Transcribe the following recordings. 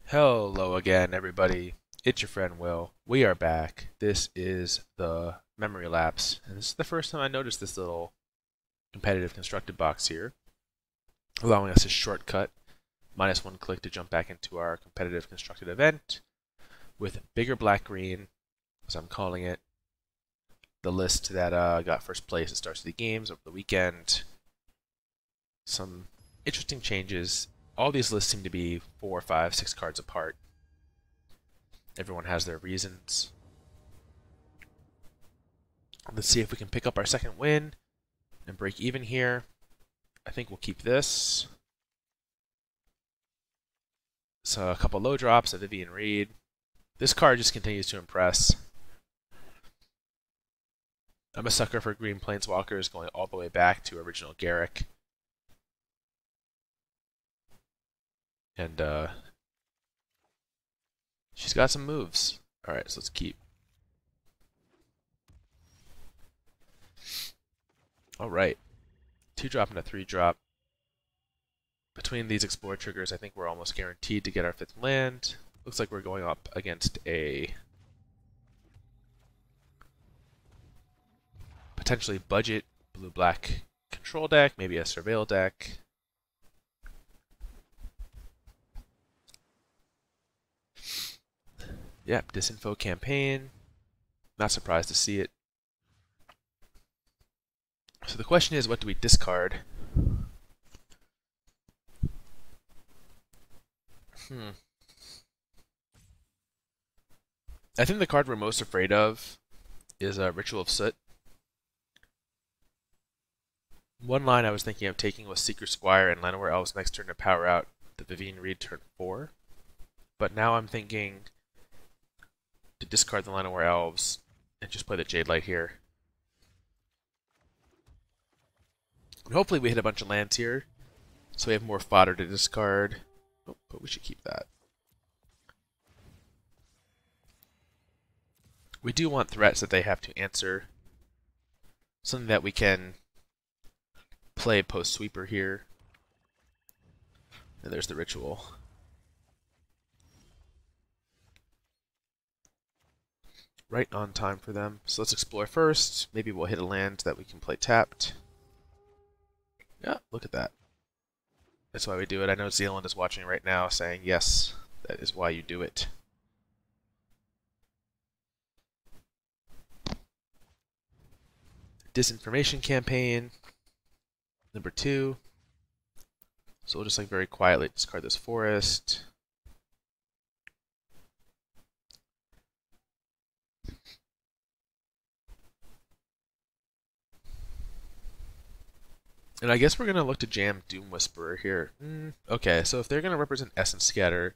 Hello again, everybody. It's your friend Will. We are back. This is the memory lapse, and this is the first time I noticed this little competitive constructed box here, allowing us a shortcut, -1 click to jump back into our competitive constructed event with bigger black-green, as I'm calling it, the list that got first place at starts of the games over the weekend. Some interesting changes. All these lists seem to be 4, 5, 6 cards apart. Everyone has their reasons. Let's see if we can pick up our second win and break even here. I think we'll keep this. So a couple low drops of Vivien Reid. This card just continues to impress. I'm a sucker for green planeswalkers going all the way back to original Garrick. And she's got some moves. Alright, so let's keep. Alright. 2-drop and a 3-drop. Between these Explore triggers, I think we're almost guaranteed to get our 5th land. Looks like we're going up against a potentially budget blue-black control deck, maybe a Surveil deck. Yep, disinfo campaign. Not surprised to see it. So the question is, what do we discard? I think the card we're most afraid of is Ritual of Soot. One line I was thinking of taking was Seekers Squire and Llanowar Elves next turn to power out the Vivien Reid turn 4. But now I'm thinking to discard the Llanowar Elves and just play the Jadelight here. And hopefully we hit a bunch of lands here, so we have more fodder to discard. Oh, but we should keep that. We do want threats that they have to answer. Something that we can play post-sweeper here. And there's the Ritual. Right on time for them. So let's explore first. Maybe we'll hit a land that we can play tapped. Yeah, look at that. That's why we do it. I know Zealand is watching right now saying, yes, that is why you do it. Disinformation campaign. Number 2. So we'll just like very quietly discard this forest. And I guess we're going to look to jam Doom Whisperer here. Okay, so if they're going to represent Essence Scatter,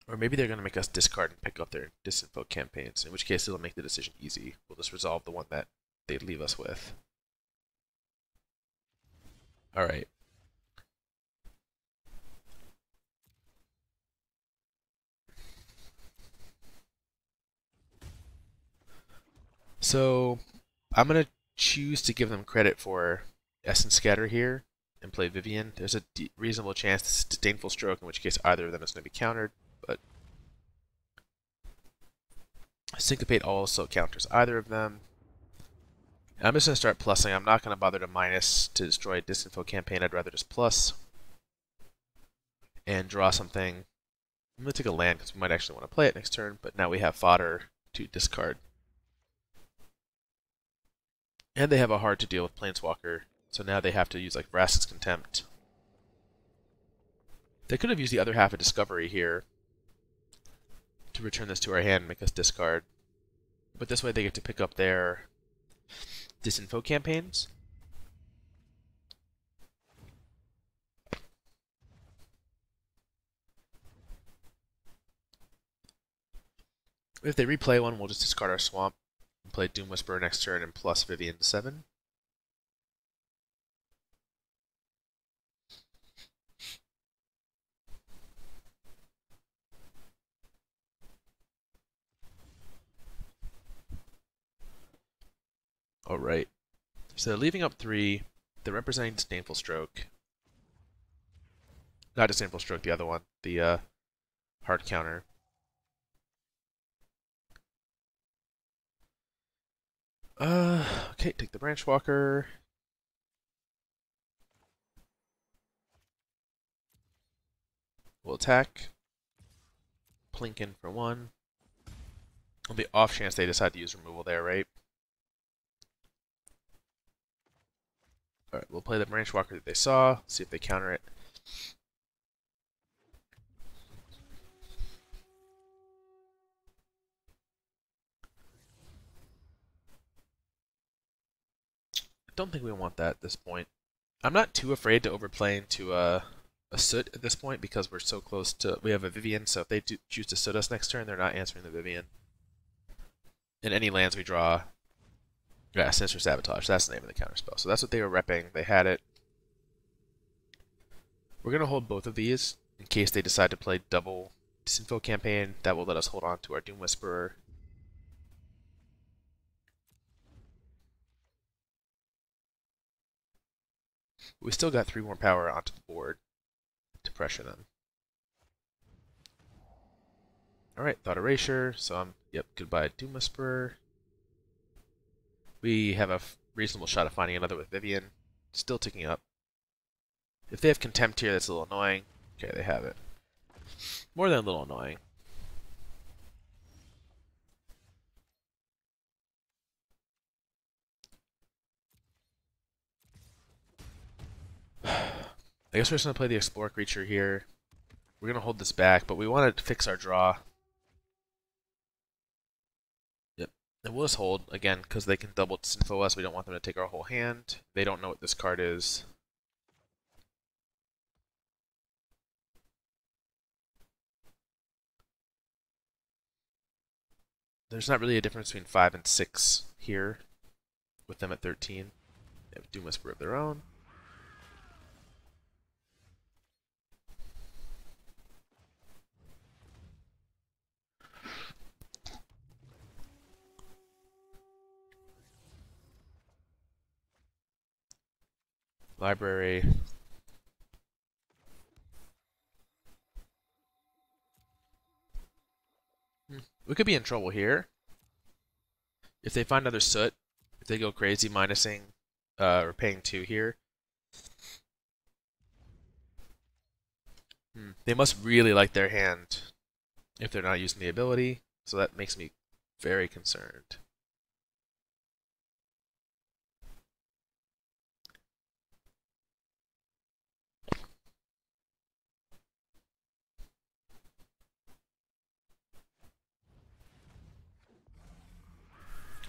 or maybe they're going to make us discard and pick up their disinfo campaigns, in which case it'll make the decision easy. We'll just resolve the one that they leave us with. Alright. So, I'm going to choose to give them credit for Essence Scatter here and play Vivien. There's a reasonable chance this is Disdainful Stroke, in which case either of them is going to be countered, but Syncopate also counters either of them. I'm just going to start plussing. I'm not going to bother to minus to destroy a disinfo campaign. I'd rather just plus and draw something. I'm going to take a land because we might actually want to play it next turn, but now we have fodder to discard. And they have a hard to deal with Planeswalker, so now they have to use like Vraska's Contempt. They could have used the other half of Discovery here to return this to our hand and make us discard. But this way they get to pick up their disinfo campaigns. If they replay one, we'll just discard our swamp and play Doom Whisperer next turn and plus Vivien to 7. Alright. So they're leaving up 3. They're representing Disdainful Stroke. Not Disdainful Stroke, the other one. The hard counter. Okay, take the Branchwalker. We'll attack. Plink in for 1. On the off chance they decide to use removal there, right? Alright, we'll play the Branchwalker that they saw, see if they counter it. I don't think we want that at this point. I'm not too afraid to overplay into a Soot at this point because we're so close to... We have a Vivien, so if they choose to Soot us next turn, they're not answering the Vivien. In any lands we draw... Yeah, Sinister Sabotage. That's the name of the counterspell. So that's what they were repping. They had it. We're going to hold both of these in case they decide to play double Disinfo campaign. That will let us hold on to our Doom Whisperer. We still got 3 more power onto the board to pressure them. Alright, Thought Erasure. So I'm, goodbye Doom Whisperer. We have a reasonable shot of finding another with Vivien. Still ticking up. If they have Contempt here, that's a little annoying. Okay, they have it. More than a little annoying. I guess we're just going to play the Explore creature here. We're going to hold this back, but we want to fix our draw. Yep. And we'll just hold, again, because they can double disinfo us. We don't want them to take our whole hand. They don't know what this card is. There's not really a difference between 5 and 6 here, with them at 13. They have Doom Whisperer of their own. Library. We could be in trouble here. If they find another Soot, if they go crazy minusing or paying 2 here. They must really like their hand if they're not using the ability. So that makes me very concerned.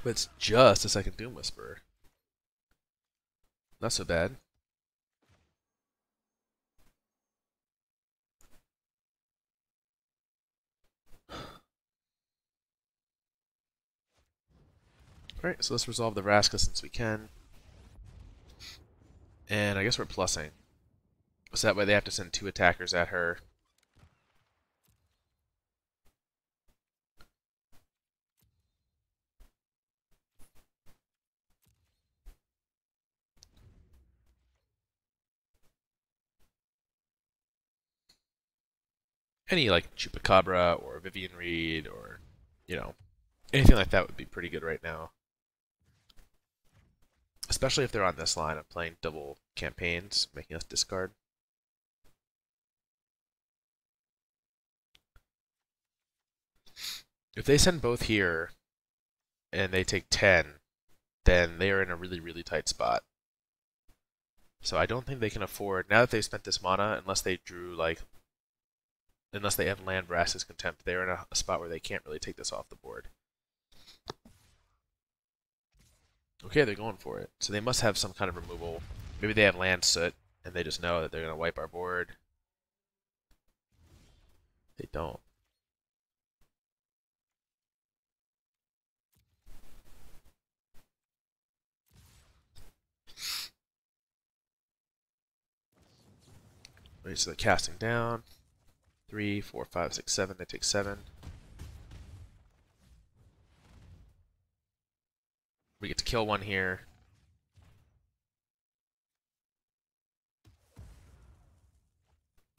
But it's just a second Doom Whisperer. Not so bad. Alright, so let's resolve the Vraska since we can. And I guess we're plussing. So that way they have to send 2 attackers at her. Any like Chupacabra or Vivien Reid or, anything like that would be pretty good right now. Especially if they're on this line of playing double campaigns, making us discard. If they send both here and they take 10, then they are in a really, really tight spot. So I don't think they can afford, now that they've spent this mana, unless they have land Vraska's Contempt, they're in a spot where they can't really take this off the board. Okay, they're going for it. So they must have some kind of removal. Maybe they have land Soot, and they just know that they're going to wipe our board. They don't. Wait, so they're casting down. 3, 4, 5, 6, 7. They take 7. We get to kill one here.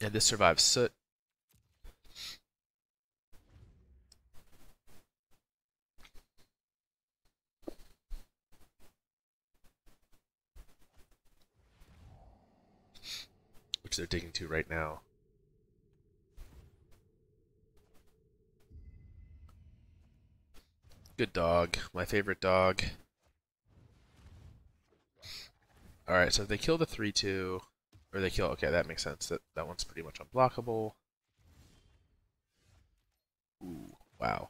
And this survives Soot. Which they're digging to right now. Good dog. My favorite dog. Alright, so if they kill the 3-2, or they kill... Okay, that makes sense. That one's pretty much unblockable. Ooh, wow.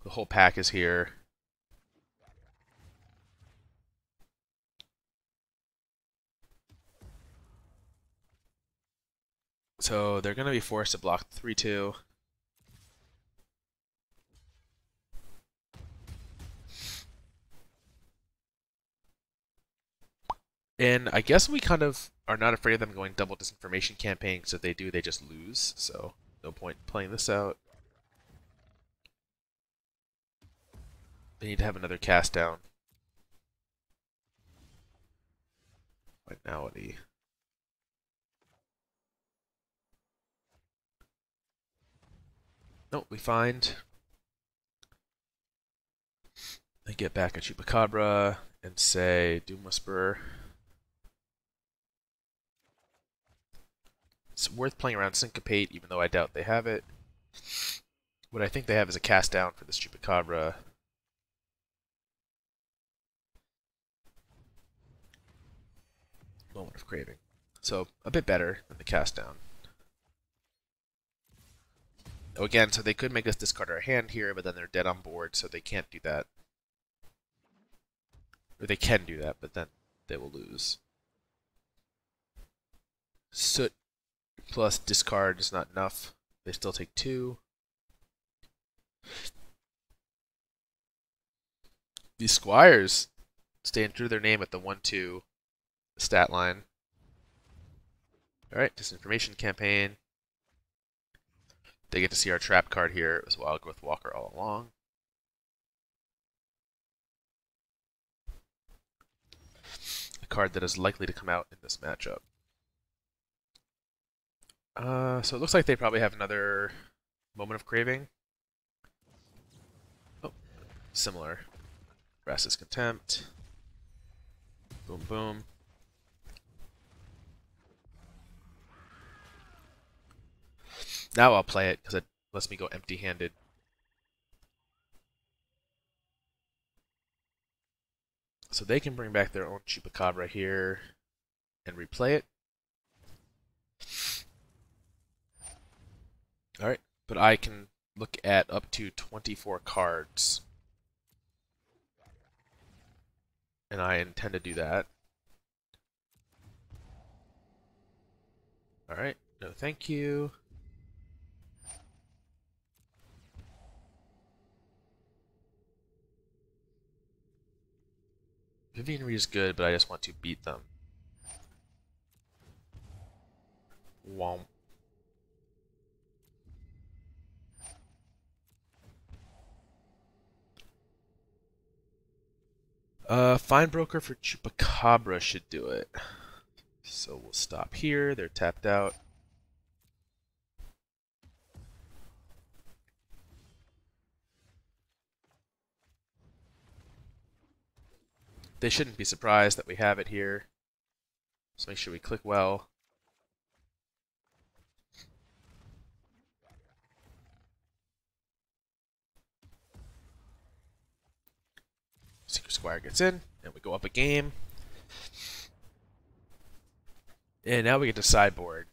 The whole pack is here. So they're going to be forced to block the 3-2. And I guess we kind of are not afraid of them going double disinformation campaign, because if they do, they just lose. So no point in playing this out. They need to have another cast down. Finality. Nope, we find. They get back a Chupacabra and say Doom Whisperer. It's worth playing around Syncopate, even though I doubt they have it. What I think they have is a cast down for this Chupacabra. Moment of Craving. So, a bit better than the cast down. Oh, again, so they could make us discard our hand here, but then they're dead on board, so they can't do that. Or they can do that, but then they will lose. Soot plus discard is not enough. They still take 2. These Squires staying true to their name at the 1-2 stat line. Alright, disinformation campaign. They get to see our trap card here. It was Wildgrowth Walker all along. A card that is likely to come out in this matchup. So it looks like they probably have another Moment of Craving. Oh, similar. Vraska's Contempt. Boom, boom. Now I'll play it, because it lets me go empty-handed. So they can bring back their own Chupacabra here and replay it. Alright, but I can look at up to 24 cards. And I intend to do that. Alright, no thank you. Vivien Reid is good, but I just want to beat them. Womp. Findbroker for Chupacabra should do it. So we'll stop here. They're tapped out. They shouldn't be surprised that we have it here. So make sure we click well. Seekers Squire gets in, and we go up a game. And now we get to sideboard.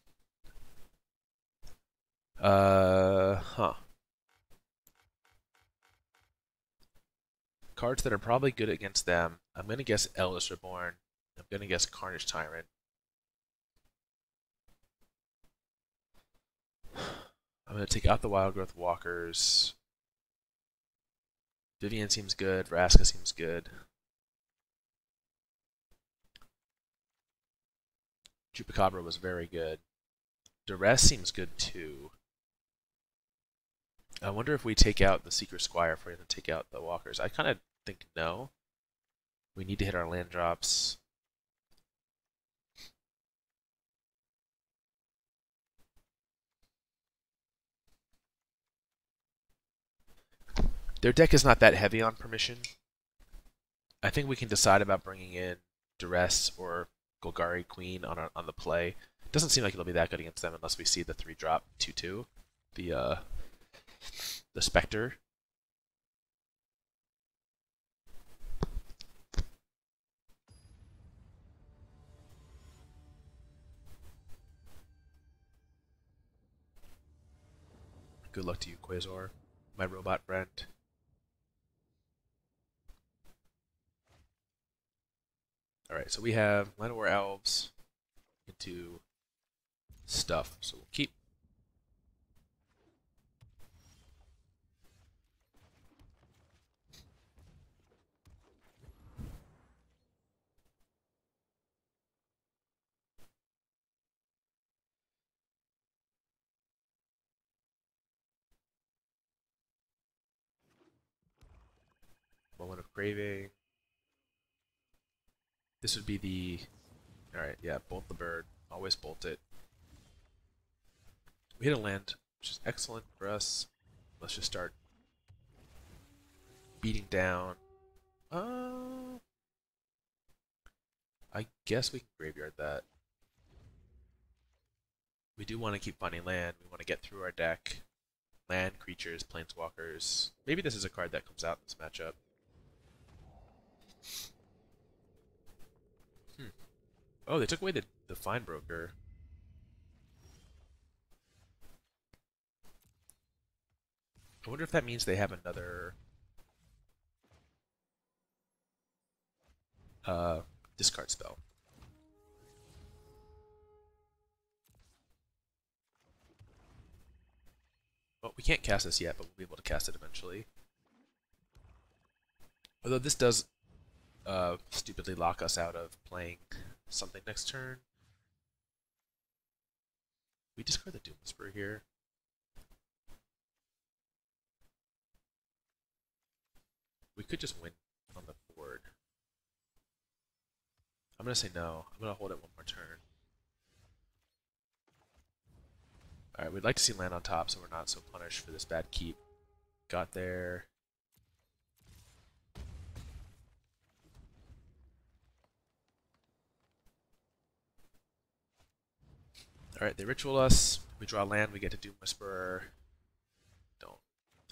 Cards that are probably good against them. I'm going to guess Eldest Reborn. I'm going to guess Carnage Tyrant. I'm going to take out the Wildgrowth Walkers. Vivien seems good. Vraska seems good. Chupacabra was very good. Duress seems good too. I wonder if we take out the Seekers Squire if we're going to take out the Walkers. I kind of think no. We need to hit our land drops. Their deck is not that heavy on permission. I think we can decide about bringing in Duress or Golgari Queen on the play. It doesn't seem like it'll be that good against them unless we see the 3-drop 2/2, the Spectre. Good luck to you, Quasar, my robot friend. Alright, so we have Llanowar Elves into stuff, so we'll keep. Moment of Craving. This would be the... Alright, yeah, bolt the bird. Always bolt it. We hit a land, which is excellent for us. Let's just start beating down. I guess we can graveyard that. We do want to keep finding land. We want to get through our deck. Land, creatures, planeswalkers. Maybe this is a card that comes out in this matchup. Oh, they took away the Findbroker. I wonder if that means they have another discard spell. Well, we can't cast this yet, but we'll be able to cast it eventually. Although this does stupidly lock us out of playing something next turn. We discard the Doom Whisperer here. We could just win on the board. I'm going to say no. I'm going to hold it one more turn. Alright, we'd like to see land on top so we're not so punished for this bad keep. Got there. Alright, they ritual us. We draw land, we get to Doom Whisperer. Don't.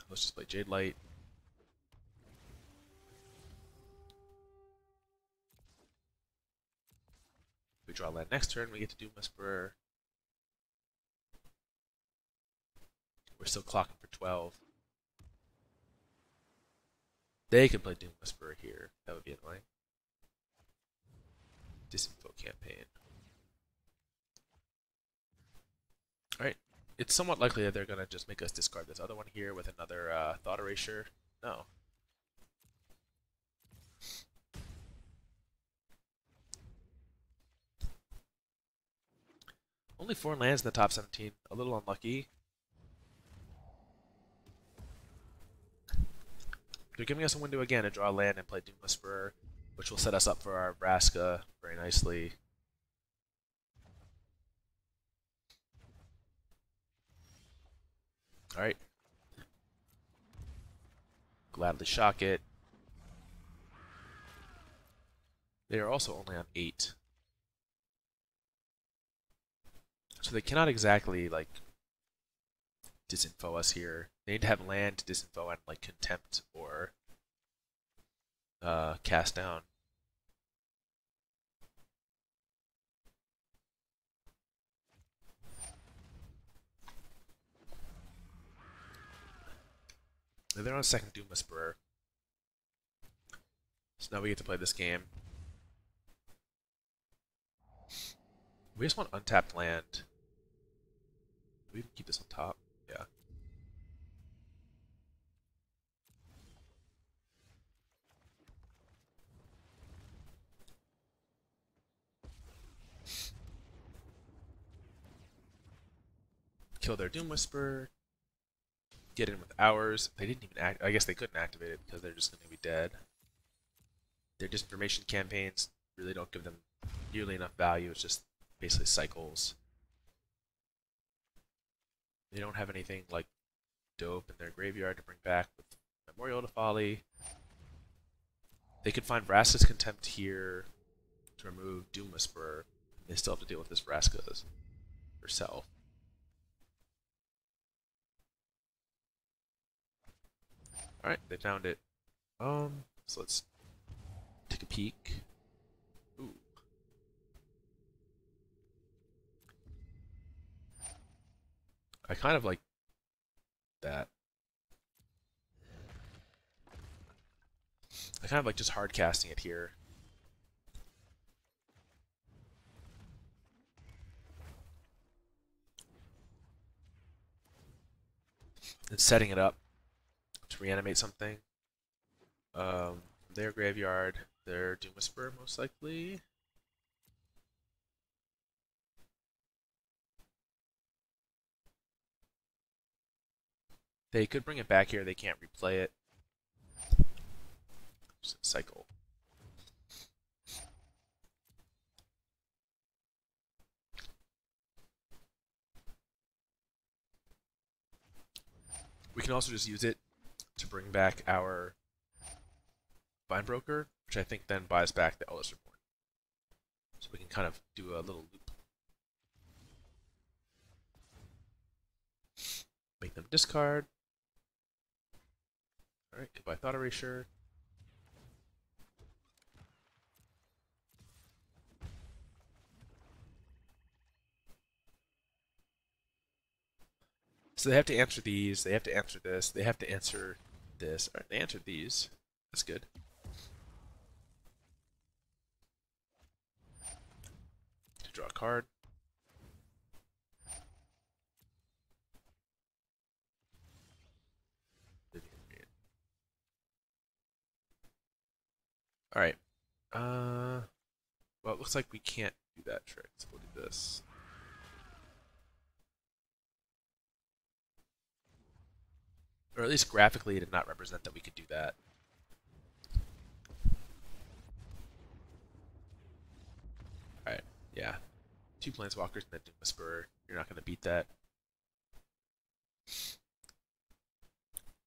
Let's just play Jadelight. We draw land next turn, we get to Doom Whisperer. We're still clocking for 12. They can play Doom Whisperer here. That would be annoying. Disinfo campaign. Alright. It's somewhat likely that they're going to just make us discard this other one here with another Thought Erasure. No. Only 4 lands in the top 17. A little unlucky. They're giving us a window again to draw land and play Doom Whisperer, which will set us up for our Vraska very nicely. Alright. Gladly shock it. They are also only on 8. So they cannot exactly, like, disinfo us here. They need to have land to disinfo and, like, Contempt or cast down. They're on a second Doom Whisperer. So now we get to play this game. We just want untapped land. We can keep this on top. Yeah. Kill their Doom Whisperer. Get in with ours. They didn't even act. I guess they couldn't activate it because they're just going to be dead. Their disinformation campaigns really don't give them nearly enough value. It's just basically cycles. They don't have anything like dope in their graveyard to bring back with Memorial to Folly. They could find Vraska's Contempt here to remove Doom Whisperer. They still have to deal with this Vraska herself. Alright, they found it. So let's take a peek. Ooh. I kind of like that. I kind of like just hard casting it here. And setting it up to reanimate something. Their graveyard, their Doom Whisperer most likely. They could bring it back here, they can't replay it. Just a cycle. We can also just use it to bring back our Findbroker, which I think then buys back the Eldest Reborn. So we can kind of do a little loop. Make them discard. Alright, goodbye Thought Erasure. So they have to answer these, they have to answer this, they have to answer this. Alright, they answered these. That's good. To draw a card. Alright. Well, it looks like we can't do that trick, so we'll do this. Or at least graphically it did not represent that we could do that. Alright, yeah. 2 Planeswalkers and then Doom Whisperer. You're not going to beat that.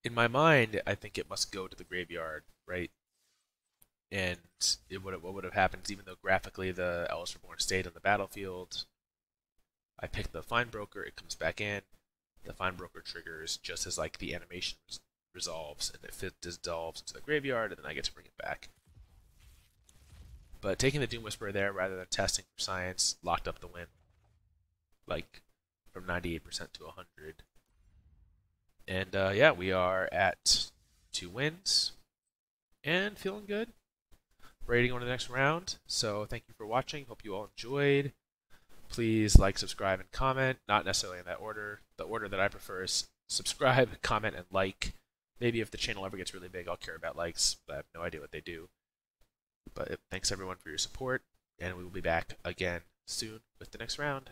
In my mind, I think it must go to the graveyard, right? And what would have happened is, even though graphically the Eldest Reborn stayed on the battlefield, I picked the Findbroker, it comes back in. The Findbroker triggers just as like the animation resolves, and it dissolves into the graveyard, and then I get to bring it back. But taking the Doom Whisperer there rather than testing for science locked up the win, like from 98% to 100. And yeah, we are at 2 wins and feeling good. Ready to go to the next round. So thank you for watching. Hope you all enjoyed. Please like, subscribe, and comment. Not necessarily in that order. The order that I prefer is subscribe, comment, and like. Maybe if the channel ever gets really big, I'll care about likes, but I have no idea what they do. But thanks everyone for your support, and we will be back again soon with the next round.